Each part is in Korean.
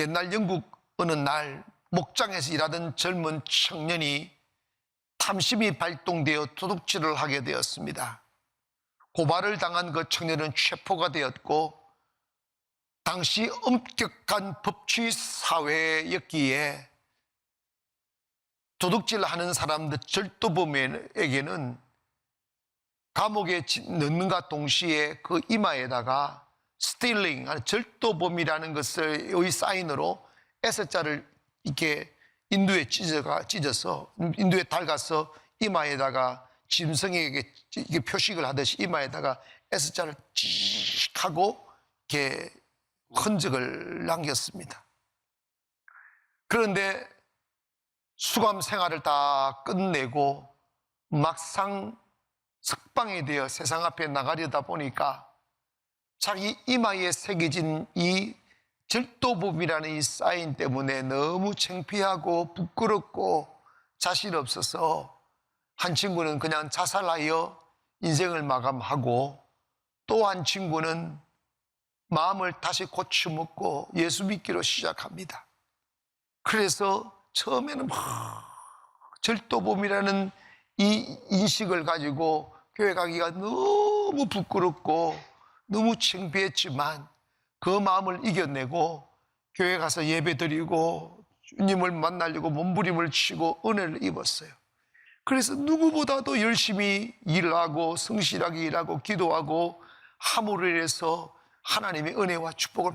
옛날 영국 어느 날 목장에서 일하던 젊은 청년이 탐심이 발동되어 도둑질을 하게 되었습니다. 고발을 당한 그 청년은 체포가 되었고, 당시 엄격한 법치 사회였기에 도둑질하는 사람들, 절도범에게는 감옥에 넣는가 동시에 그 이마에다가 스틸링, 절도범이라는 것을 의 사인으로 S자를 이렇게 인두에 찢어서 인두에 달가서 이마에다가 짐승에게 이게 표식을 하듯이 이마에다가 S자를 찌익 하고 이렇게 흔적을 남겼습니다. 그런데 수감 생활을 다 끝내고 막상 석방이 되어 세상 앞에 나가려다 보니까 자기 이마에 새겨진 이 절도범이라는 이 사인 때문에 너무 창피하고 부끄럽고 자신 없어서 한 친구는 그냥 자살하여 인생을 마감하고, 또 한 친구는 마음을 다시 고쳐먹고 예수 믿기로 시작합니다. 그래서 처음에는 막 절도범이라는 이 인식을 가지고 교회 가기가 너무 부끄럽고 너무 창피했지만 그 마음을 이겨내고 교회 가서 예배 드리고 주님을 만나려고 몸부림을 치고 은혜를 입었어요. 그래서 누구보다도 열심히 일하고 성실하게 일하고 기도하고 함으로 인해서 하나님의 은혜와 축복을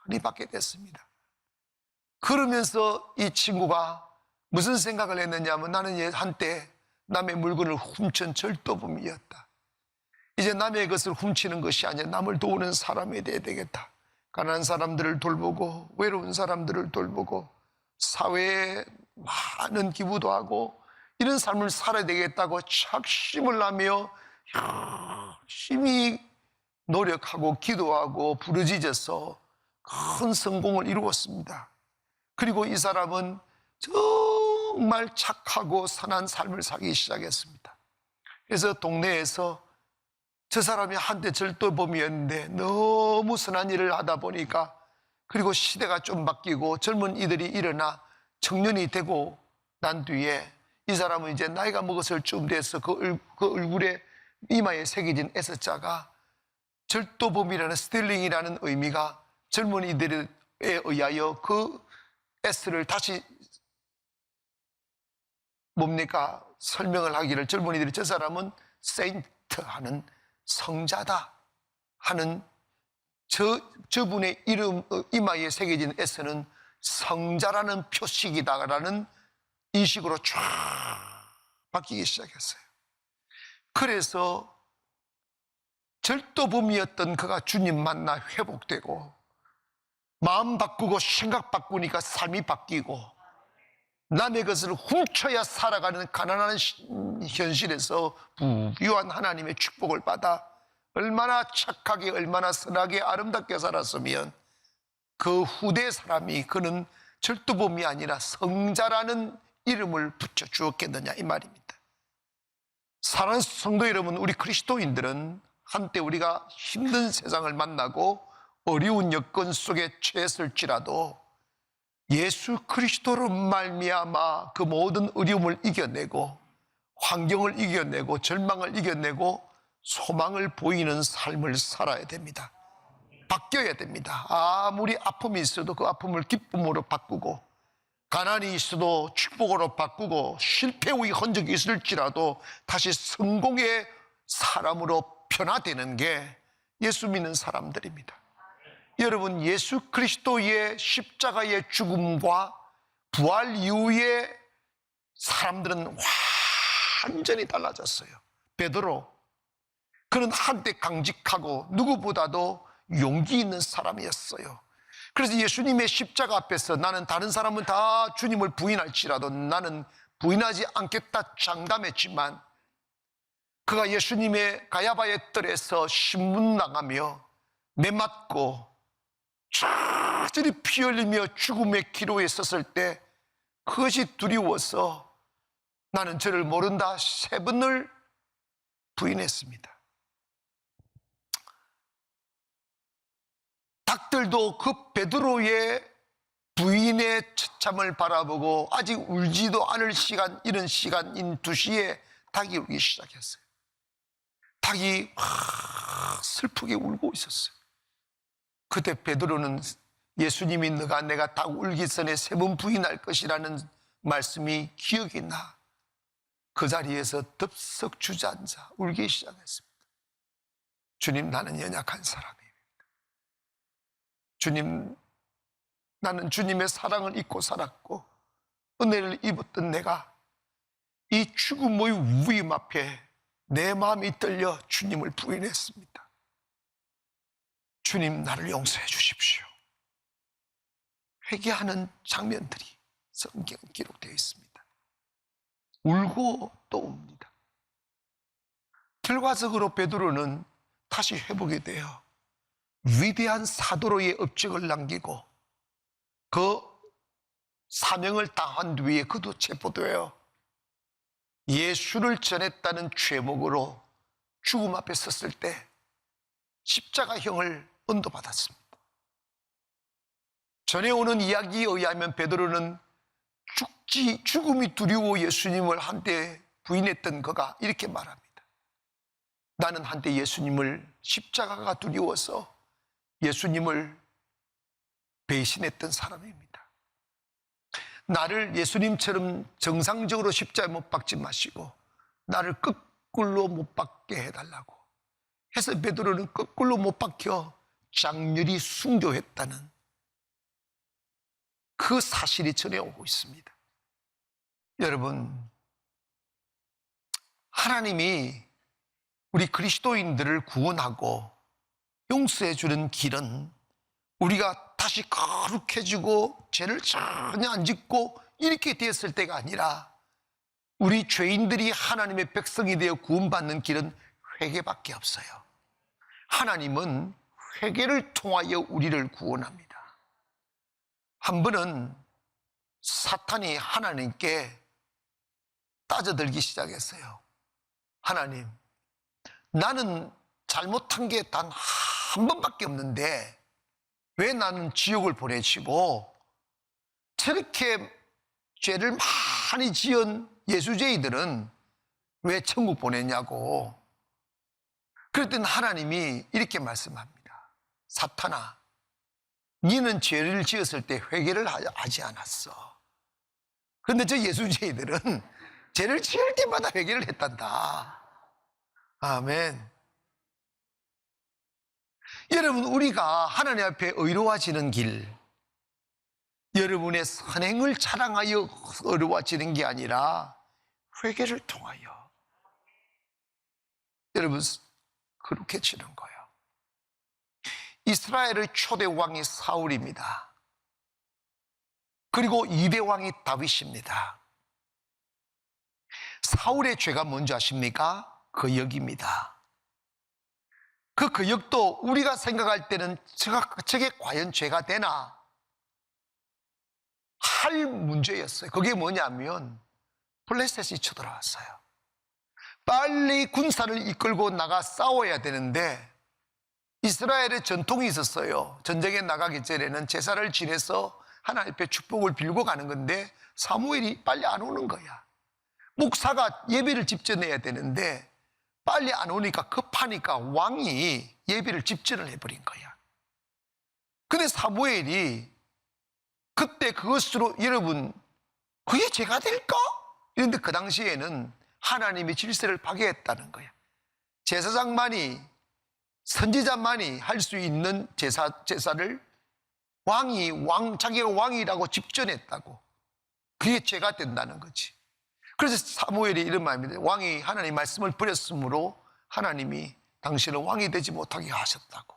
많이 받게 됐습니다. 그러면서 이 친구가 무슨 생각을 했느냐면, 나는 한때 남의 물건을 훔친 절도범이었다. 이제 남의 것을 훔치는 것이 아니라 남을 도우는 사람이 돼야 되겠다. 가난한 사람들을 돌보고 외로운 사람들을 돌보고 사회에 많은 기부도 하고 이런 삶을 살아야 되겠다고 착심을 하며 열심히 노력하고 기도하고 부르짖어서 큰 성공을 이루었습니다. 그리고 이 사람은 정말 착하고 선한 삶을 살기 시작했습니다. 그래서 동네에서 저 사람이 한때 절도범이었는데 너무 선한 일을 하다 보니까, 그리고 시대가 좀 바뀌고 젊은 이들이 일어나 청년이 되고 난 뒤에 이 사람은 이제 나이가 먹었을 쯤 돼서 그 얼굴에 이마에 새겨진 S자가 절도범이라는 스틸링이라는 의미가 젊은이들에 의하여 그 S를 다시 설명을 하기를, 젊은이들이 저 사람은 세인트 하는 성자다 하는 저분의 이름 이마에 새겨진 S는 성자라는 표식이다라는 인식으로 쫙 바뀌기 시작했어요. 그래서 절도범이었던 그가 주님 만나 회복되고 마음 바꾸고 생각 바꾸니까 삶이 바뀌고 남의 것을 훔쳐야 살아가는 가난한 현실에서 부유한 하나님의 축복을 받아 얼마나 착하게 얼마나 선하게 아름답게 살았으면 그 후대 사람이 그는 절도범이 아니라 성자라는 이름을 붙여 주었겠느냐 이 말입니다. 사랑하는 성도 여러분, 우리 그리스도인들은 한때 우리가 힘든 세상을 만나고 어려운 여건 속에 처했을지라도 예수 그리스도로 말미암아 그 모든 어려움을 이겨내고 환경을 이겨내고 절망을 이겨내고 소망을 보이는 삶을 살아야 됩니다. 바뀌어야 됩니다. 아무리 아픔이 있어도 그 아픔을 기쁨으로 바꾸고, 가난이 있어도 축복으로 바꾸고, 실패의 흔적이 있을지라도 다시 성공의 사람으로 변화되는 게 예수 믿는 사람들입니다. 여러분, 예수 그리스도의 십자가의 죽음과 부활 이후에 사람들은 완전히 달라졌어요. 베드로, 그는 한때 강직하고 누구보다도 용기 있는 사람이었어요. 그래서 예수님의 십자가 앞에서 나는 다른 사람은 다 주님을 부인할지라도 나는 부인하지 않겠다 장담했지만, 그가 예수님의 가야바의 뜰에서 신문 나가며 매맞고 자절히 피 흘리며 죽음의 기로에 섰을 때 그것이 두려워서 나는 저를 모른다 3번을 부인했습니다. 닭들도 그 베드로의 부인의 처참을 바라보고 아직 울지도 않을 시간, 이런 시간인 2시에 닭이 울기 시작했어요. 닭이 슬프게 울고 있었어요. 그때 베드로는 예수님이 너가 내가 닭 울기 전에 3번 부인할 것이라는 말씀이 기억이 나. 그 자리에서 덥석 주저앉아 울기 시작했습니다. 주님, 나는 연약한 사람입니다. 주님, 나는 주님의 사랑을 잊고 살았고 은혜를 입었던 내가 이 죽음의 위임 앞에 내 마음이 떨려 주님을 부인했습니다. 주님, 나를 용서해 주십시오. 회개하는 장면들이 성경에 기록되어 있습니다. 울고 또 웁니다. 결과적으로 베드로는 다시 회복이 되어 위대한 사도로의 업적을 남기고 그 사명을 다한 뒤에 그도 체포되어 예수를 전했다는 죄목으로 죽음 앞에 섰을 때 십자가형을 언도받았습니다. 전해오는 이야기에 의하면 베드로는 죽음이 두려워 예수님을 한때 부인했던 그가 이렇게 말합니다. 나는 한때 예수님을 십자가가 두려워서 예수님을 배신했던 사람입니다. 나를 예수님처럼 정상적으로 십자가에 못 박지 마시고 나를 거꾸로 못 박게 해달라고 해서 베드로는 거꾸로 못 박혀 장렬히 순교했다는 그 사실이 전해오고 있습니다. 여러분, 하나님이 우리 그리스도인들을 구원하고 용서해 주는 길은 우리가 다시 거룩해지고 죄를 전혀 안 짓고 이렇게 되었을 때가 아니라 우리 죄인들이 하나님의 백성이 되어 구원받는 길은 회개밖에 없어요. 하나님은 회개를 통하여 우리를 구원합니다. 한 번은 사탄이 하나님께 따져들기 시작했어요. 하나님, 나는 잘못한 게 단 한 번밖에 없는데 왜 나는 지옥을 보내시고 저렇게 죄를 많이 지은 예수죄인들은 왜 천국 보냈냐고. 그랬더니 하나님이 이렇게 말씀합니다. 사탄아, 너는 죄를 지었을 때 회개를 하지 않았어. 그런데 저 예수죄인들은 죄를 지을 때마다 회개를 했단다. 아멘. 여러분, 우리가 하나님 앞에 의로워지는 길, 여러분의 선행을 자랑하여 의로워지는 게 아니라 회개를 통하여 여러분 그렇게 지는 거예요. 이스라엘의 초대 왕이 사울입니다. 그리고 2대 왕이 다윗입니다. 사울의 죄가 뭔지 아십니까? 거역입니다. 그 거역도 우리가 생각할 때는 저게 과연 죄가 되나 할 문제였어요. 그게 뭐냐면 블레셋이 쳐들어왔어요. 빨리 군사를 이끌고 나가 싸워야 되는데 이스라엘의 전통이 있었어요. 전쟁에 나가기 전에는 제사를 지내서 하나님 앞에 축복을 빌고 가는 건데 사무엘이 빨리 안 오는 거야. 목사가 예배를 집전해야 되는데 빨리 안 오니까 급하니까 왕이 예배를 집전을 해버린 거야. 근데 사무엘이 그때 그것으로 여러분 그게 죄가 될까? 그런데 그 당시에는 하나님의 질서를 파괴했다는 거야. 제사장만이 선지자만이 할 수 있는 제사를 자기가 왕이라고 집전했다고. 그게 죄가 된다는 거지. 그래서 사무엘이 이런 말입니다. 왕이 하나님 말씀을 버렸으므로 하나님이 당신은 왕이 되지 못하게 하셨다고.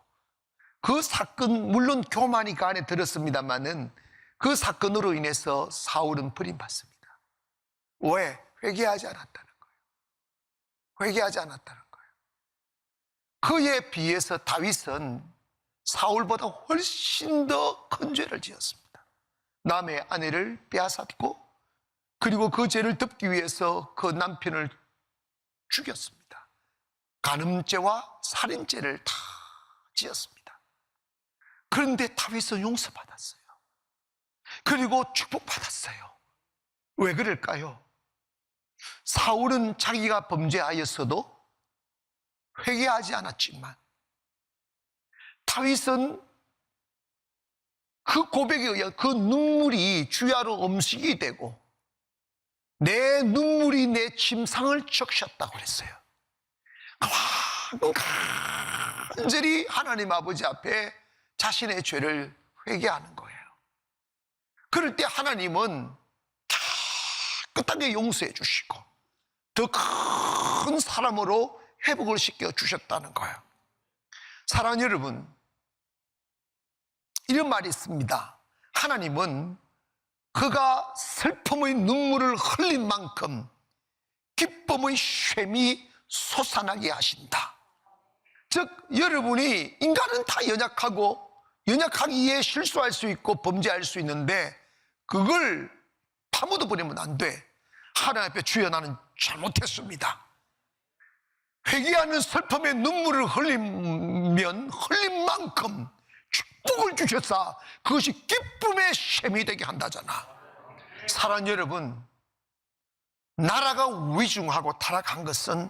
그 사건 물론 교만이 그 안에 들었습니다마는 그 사건으로 인해서 사울은 버림받습니다. 왜? 회개하지 않았다는 거예요. 회개하지 않았다는 거예요. 그에 비해서 다윗은 사울보다 훨씬 더 큰 죄를 지었습니다. 남의 아내를 빼앗았고 그리고 그 죄를 덮기 위해서 그 남편을 죽였습니다. 간음죄와 살인죄를 다 지었습니다. 그런데 다윗은 용서받았어요. 그리고 축복받았어요. 왜 그럴까요? 사울은 자기가 범죄하였어도 회개하지 않았지만 다윗은 그 고백에 의한 그 눈물이 주야로 음식이 되고 내 눈물이 내 침상을 적셨다고 그랬어요. 간절히 하나님 아버지 앞에 자신의 죄를 회개하는 거예요. 그럴 때 하나님은 깨끗하게 용서해 주시고 더 큰 사람으로 회복을 시켜 주셨다는 거예요. 사랑하는 여러분, 이런 말이 있습니다. 하나님은 그가 슬픔의 눈물을 흘린 만큼 기쁨의 쇰이 솟아나게 하신다. 즉 여러분이, 인간은 다 연약하고 연약하기에 실수할 수 있고 범죄할 수 있는데 그걸 다 묻어버리면 안 돼. 하나님 앞에 주여 나는 잘못했습니다. 회개하는 슬픔의 눈물을 흘리면 흘린 만큼 축복을 주셨사 그것이 기쁨의 셈이 되게 한다잖아. 사랑하는 여러분, 나라가 위중하고 타락한 것은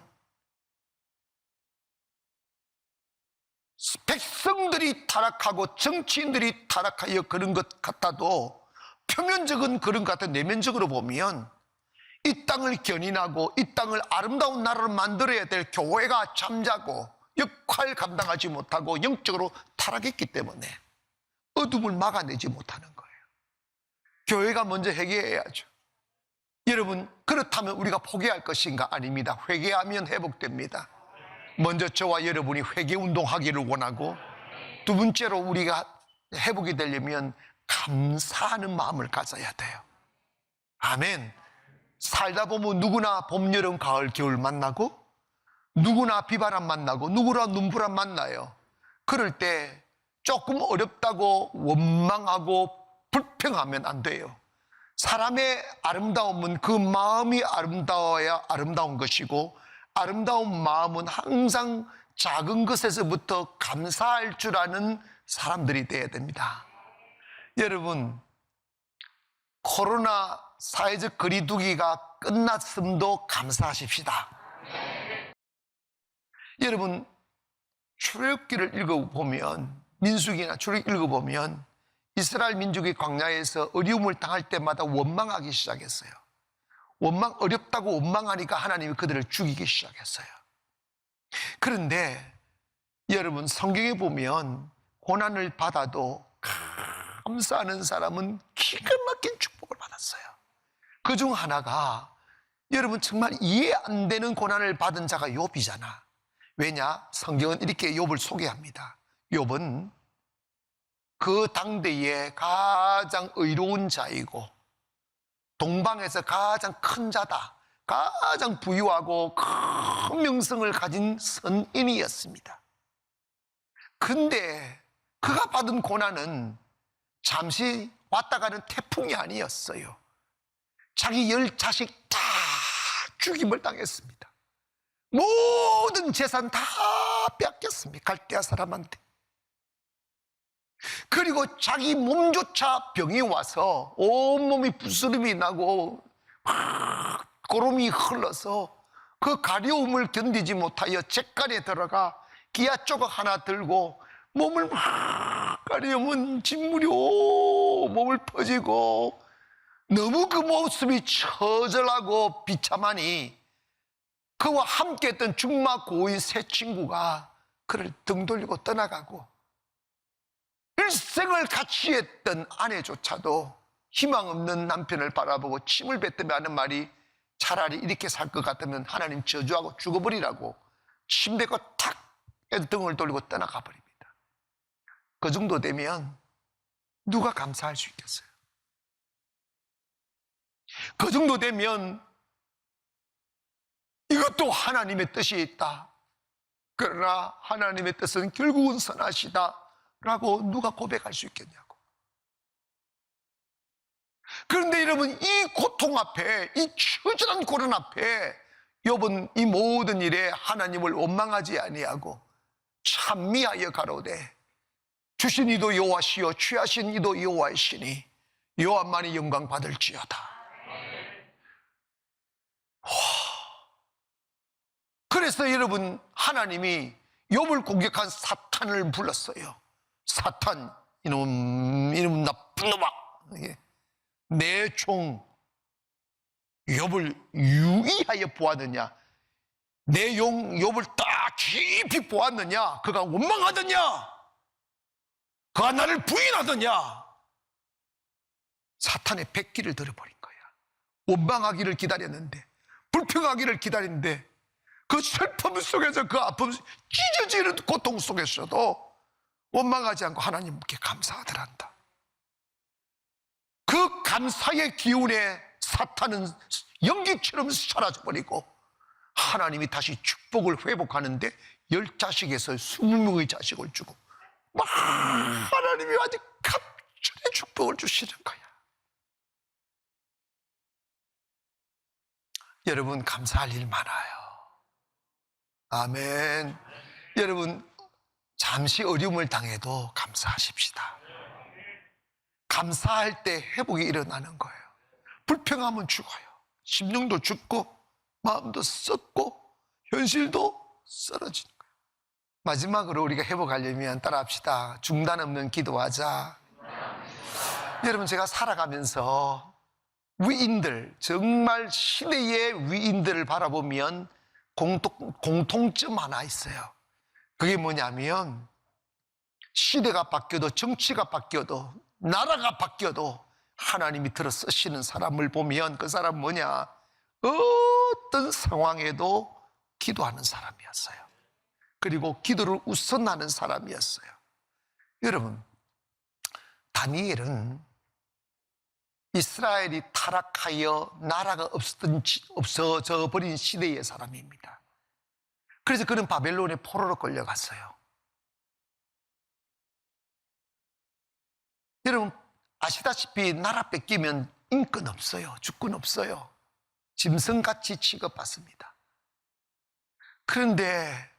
백성들이 타락하고 정치인들이 타락하여 그런 것 같아도 표면적은 그런 것 같아. 내면적으로 보면 이 땅을 견인하고 이 땅을 아름다운 나라로 만들어야 될 교회가 잠자고 역할 감당하지 못하고 영적으로 타락했기 때문에 어둠을 막아내지 못하는 거예요. 교회가 먼저 회개해야죠. 여러분, 그렇다면 우리가 포기할 것인가? 아닙니다. 회개하면 회복됩니다. 먼저 저와 여러분이 회개운동하기를 원하고, 두 번째로 우리가 회복이 되려면 감사하는 마음을 가져야 돼요. 아멘. 살다 보면 누구나 봄, 여름, 가을, 겨울 만나고 누구나 비바람 만나고 누구나 눈보람 만나요. 그럴 때 조금 어렵다고 원망하고 불평하면 안 돼요. 사람의 아름다움은 그 마음이 아름다워야 아름다운 것이고, 아름다운 마음은 항상 작은 것에서부터 감사할 줄 아는 사람들이 되어야 됩니다. 여러분, 코로나 사회적 거리두기가 끝났음도 감사하십시다. 여러분, 출애굽기를 읽어보면, 민수기나 출애굽기 읽어보면 이스라엘 민족이 광야에서 어려움을 당할 때마다 원망하기 시작했어요. 어렵다고 원망하니까 하나님이 그들을 죽이기 시작했어요. 그런데 여러분, 성경에 보면 고난을 받아도 감사하는 사람은 기가 막힌 축복을 받았어요. 그중 하나가, 여러분 정말 이해 안 되는 고난을 받은 자가 욥이잖아. 왜냐? 성경은 이렇게 욥을 소개합니다. 욥은 그 당대에 가장 의로운 자이고 동방에서 가장 큰 자다, 가장 부유하고 큰 명성을 가진 선인이었습니다. 근데 그가 받은 고난은 잠시 왔다 가는 태풍이 아니었어요. 자기 10자식 다 죽임을 당했습니다. 모든 재산 다 뺏겼습니다. 갈대아 사람한테. 그리고 자기 몸조차 병이 와서 온몸이 부스름이 나고 고름이 흘러서 그 가려움을 견디지 못하여 잿간에 들어가 기아 조각 하나 들고 몸을 막 가려면 진물이 몸을 퍼지고, 너무 그 모습이 처절하고 비참하니 그와 함께 했던 중마 고인 세 친구가 그를 등 돌리고 떠나가고, 일생을 같이 했던 아내조차도 희망 없는 남편을 바라보고 침을 뱉으며 하는 말이, 차라리 이렇게 살 것 같으면 하나님 저주하고 죽어버리라고 침 뱉고 탁 등을 돌리고 떠나가 버립니다. 그 정도 되면 누가 감사할 수 있겠어요? 그 정도 되면 이것도 하나님의 뜻이 있다, 그러나 하나님의 뜻은 결국은 선하시다 라고 누가 고백할 수 있겠냐고. 그런데 여러분, 이 고통 앞에, 이 처절한 고난 앞에 욥은 이 모든 일에 하나님을 원망하지 아니하고 찬미하여 가로되 주신 이도 여호와시요 취하신 이도 여호와이시니 여호와만이 영광 받을지어다. 그래서 여러분, 하나님이 욥을 공격한 사탄을 불렀어요. 사탄, 이놈 나쁜 놈아, 내 종 욥을 유의하여 보았느냐? 내 용 욥을 딱 깊이 보았느냐? 그가 원망하더냐? 그가 나를 부인하더냐? 사탄의 백기를 들어버린 거야. 원망하기를 기다렸는데, 불평하기를 기다렸는데, 그 슬픔 속에서, 그 아픔, 찢어지는 고통 속에서도 원망하지 않고 하나님께 감사하더란다. 그 감사의 기운에 사탄은 연기처럼 사라져버리고 하나님이 다시 축복을 회복하는데 10자식에서 20명의 자식을 주고 막 하나님이 아주 갑절의 축복을 주시는 거야. 여러분, 감사할 일 많아요. 아멘. 여러분, 잠시 어려움을 당해도 감사하십시다. 감사할 때 회복이 일어나는 거예요. 불평하면 죽어요. 심령도 죽고 마음도 썩고 현실도 쓰러지는 거예요. 마지막으로 우리가 회복하려면 따라합시다. 중단 없는 기도하자. 여러분, 제가 살아가면서 위인들, 정말 시대의 위인들을 바라보면 공통점 하나 있어요. 그게 뭐냐면 시대가 바뀌어도, 정치가 바뀌어도, 나라가 바뀌어도 하나님이 들어 쓰시는 사람을 보면 그 사람 뭐냐? 어떤 상황에도 기도하는 사람이었어요. 그리고 기도를 우선하는 사람이었어요. 여러분, 다니엘은 이스라엘이 타락하여 나라가 없어져 버린 시대의 사람입니다. 그래서 그는 바벨론의 포로로 끌려갔어요. 여러분, 아시다시피 나라 뺏기면 인권 없어요. 주권 없어요. 짐승같이 취급받습니다. 그런데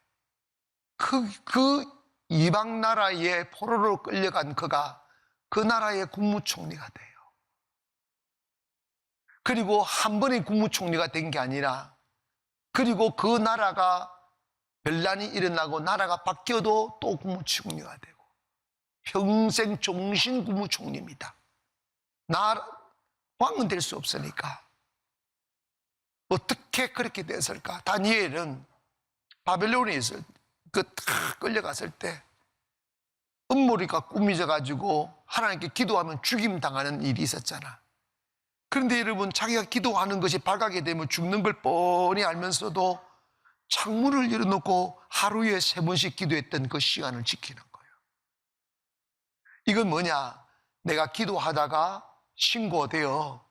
그 이방 나라의 포로로 끌려간 그가 그 나라의 국무총리가 돼요. 그리고 한 번의 국무총리가 된 게 아니라, 그리고 그 나라가 변란이 일어나고 나라가 바뀌어도 또 국무총리가 되고 평생 종신 국무총리입니다. 왕은 될 수 없으니까. 어떻게 그렇게 됐을까? 다니엘은 바벨론에 있을 딱 끌려갔을 때 음모리가 꾸미져 가지고 하나님께 기도하면 죽임 당하는 일이 있었잖아. 그런데 여러분, 자기가 기도하는 것이 발각이 되면 죽는 걸 뻔히 알면서도 창문을 열어놓고 하루에 3번씩 기도했던 그 시간을 지키는 거예요. 이건 뭐냐? 내가 기도하다가 신고되어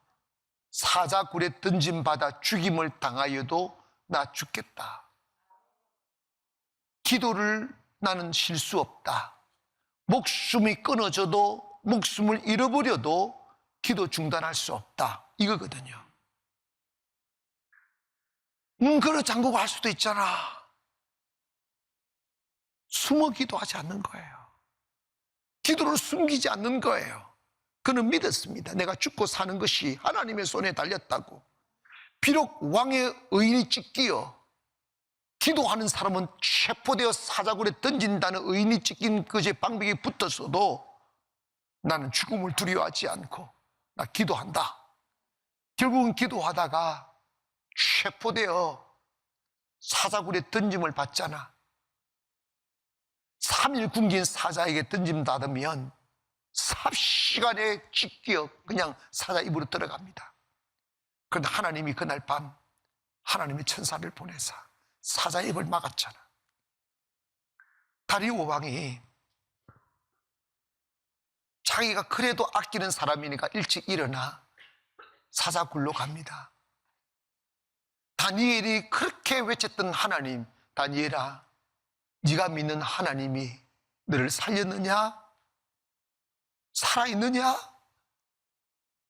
사자굴에 던짐받아 죽임을 당하여도 나 죽겠다. 기도를 나는 쉴 수 없다. 목숨이 끊어져도, 목숨을 잃어버려도 기도 중단할 수 없다. 이거거든요. 그래 잠그고 할 수도 있잖아. 숨어 기도하지 않는 거예요. 기도를 숨기지 않는 거예요. 그는 믿었습니다. 내가 죽고 사는 것이 하나님의 손에 달렸다고. 비록 왕의 의인이 찢기어 기도하는 사람은 체포되어 사자굴에 던진다는 의인이 찢긴 것의 방백이 붙었어도 나는 죽음을 두려워하지 않고 나 기도한다. 결국은 기도하다가 체포되어 사자굴에 던짐을 받잖아. 3일 굶긴 사자에게 던짐 받으면 삽시간에 찢겨 그냥 사자 입으로 들어갑니다. 그런데 하나님이 그날 밤 하나님의 천사를 보내사 사자 입을 막았잖아. 다리오 왕이 자기가 그래도 아끼는 사람이니까 일찍 일어나 사자굴로 갑니다. 다니엘이 그렇게 외쳤던 하나님, 다니엘아, 네가 믿는 하나님이 너를 살렸느냐? 살아있느냐?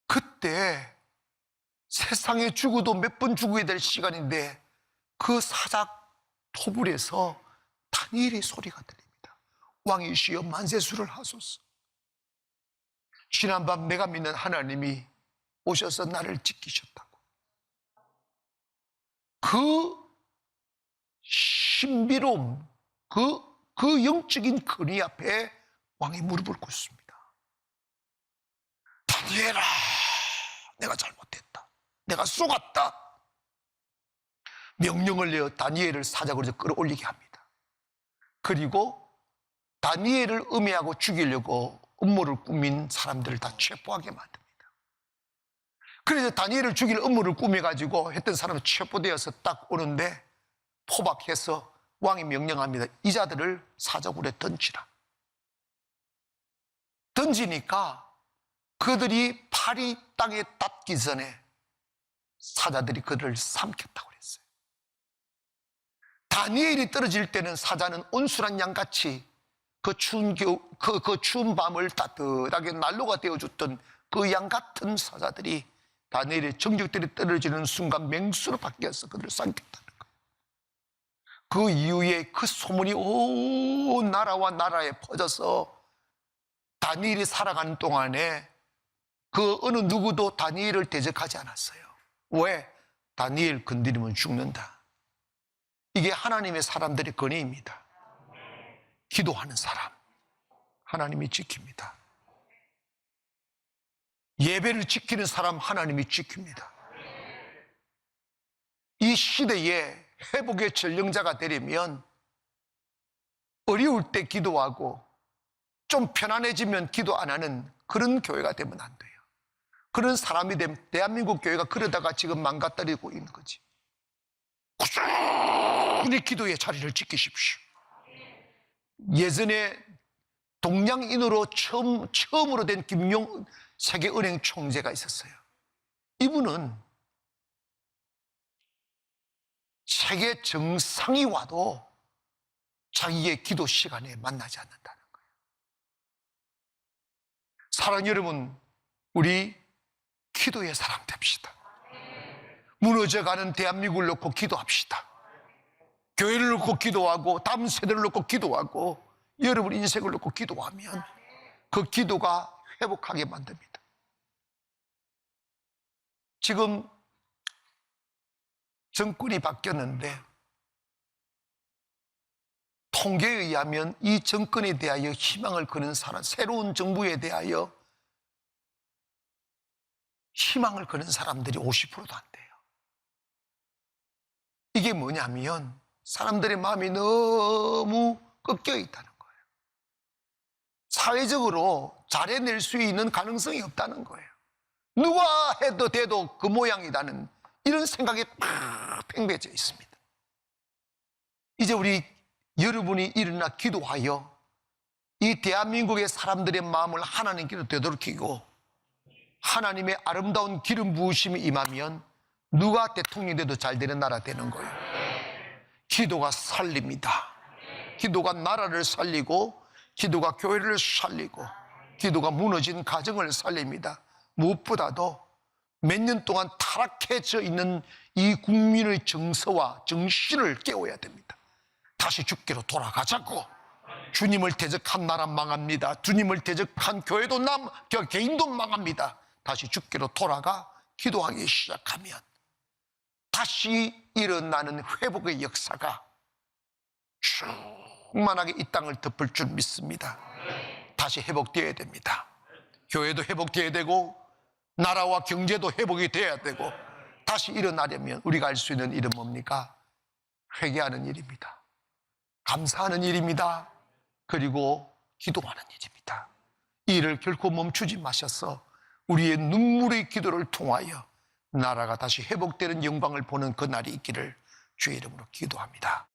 그때 세상에 죽어도 몇 번 죽어야 될 시간인데 그 사자 토굴에서 다니엘의 소리가 들립니다. 왕이시여 만세수를 하소서. 지난밤 내가 믿는 하나님이 오셔서 나를 지키셨다고. 그 신비로움, 그 영적인 근위 앞에 왕이 무릎을 꿇습니다. 다니엘아, 내가 잘못했다. 내가 속았다. 명령을 내어 다니엘을 사자굴에서 끌어올리게 합니다. 그리고 다니엘을 음해하고 죽이려고 음모를 꾸민 사람들을 다 체포하게 만듭니다. 그래서 다니엘을 죽일 음모를 꾸며가지고 했던 사람은 체포되어서 딱 오는데 포박해서 왕이 명령합니다. 이 자들을 사자굴에 던지라. 던지니까 그들이 팔이 땅에 닿기 전에 사자들이 그들을 삼켰다고 그랬어요. 다니엘이 떨어질 때는 사자는 온순한 양같이 그 추운 밤을 따뜻하게 난로가 되어줬던 그 양 같은 사자들이 다니엘의 정적들이 떨어지는 순간 맹수로 바뀌어서 그들을 삼켰다는 거예요. 그 이후에 그 소문이 온 나라와 나라에 퍼져서 다니엘이 살아가는 동안에 그 어느 누구도 다니엘을 대적하지 않았어요. 왜? 다니엘 건드리면 죽는다. 이게 하나님의 사람들의 권위입니다. 기도하는 사람 하나님이 지킵니다. 예배를 지키는 사람 하나님이 지킵니다. 이 시대에 회복의 전령자가 되려면 어려울 때 기도하고 좀 편안해지면 기도 안 하는 그런 교회가 되면 안 돼요. 그런 사람이 되면 대한민국 교회가 그러다가 지금 망가뜨리고 있는 거지. 꾸준히 기도의 자리를 지키십시오. 예전에 동양인으로 처음으로 된 김용 세계은행 총재가 있었어요. 이분은 세계 정상이 와도 자기의 기도 시간에 만나지 않는다는 거예요. 사랑하는 여러분, 우리 기도의 사람 됩시다. 무너져가는 대한민국을 놓고 기도합시다. 교회를 놓고 기도하고 다음 세대를 놓고 기도하고 여러분 인생을 놓고 기도하면 그 기도가 회복하게 만듭니다. 지금 정권이 바뀌었는데 통계에 의하면 이 정권에 대하여 희망을 거는 사람, 새로운 정부에 대하여 희망을 거는 사람들이 50%도 안 돼요. 이게 뭐냐면 사람들의 마음이 너무 꺾여 있다는 거예요. 사회적으로 잘해낼 수 있는 가능성이 없다는 거예요. 누가 해도 돼도 그 모양이라는 이런 생각이 팍 팽배해져 있습니다. 이제 우리 여러분이 일어나 기도하여 이 대한민국의 사람들의 마음을 하나님께로 되돌이키고 하나님의 아름다운 기름 부으심이 임하면 누가 대통령이 돼도 잘 되는 나라 되는 거예요. 기도가 살립니다. 기도가 나라를 살리고 기도가 교회를 살리고 기도가 무너진 가정을 살립니다. 무엇보다도 몇 년 동안 타락해져 있는 이 국민의 정서와 정신을 깨워야 됩니다. 다시 주께로 돌아가자고. 주님을 대적한 나라 망합니다. 주님을 대적한 교회도 개인도 망합니다. 다시 주께로 돌아가 기도하기 시작하면 다시 일어나는 회복의 역사가 충만하게 이 땅을 덮을 줄 믿습니다. 다시 회복되어야 됩니다. 교회도 회복되어야 되고 나라와 경제도 회복이 되어야 되고 다시 일어나려면 우리가 할 수 있는 일은 뭡니까? 회개하는 일입니다. 감사하는 일입니다. 그리고 기도하는 일입니다. 이 일을 결코 멈추지 마셔서 우리의 눈물의 기도를 통하여 나라가 다시 회복되는 영광을 보는 그날이 있기를 주의 이름으로 기도합니다.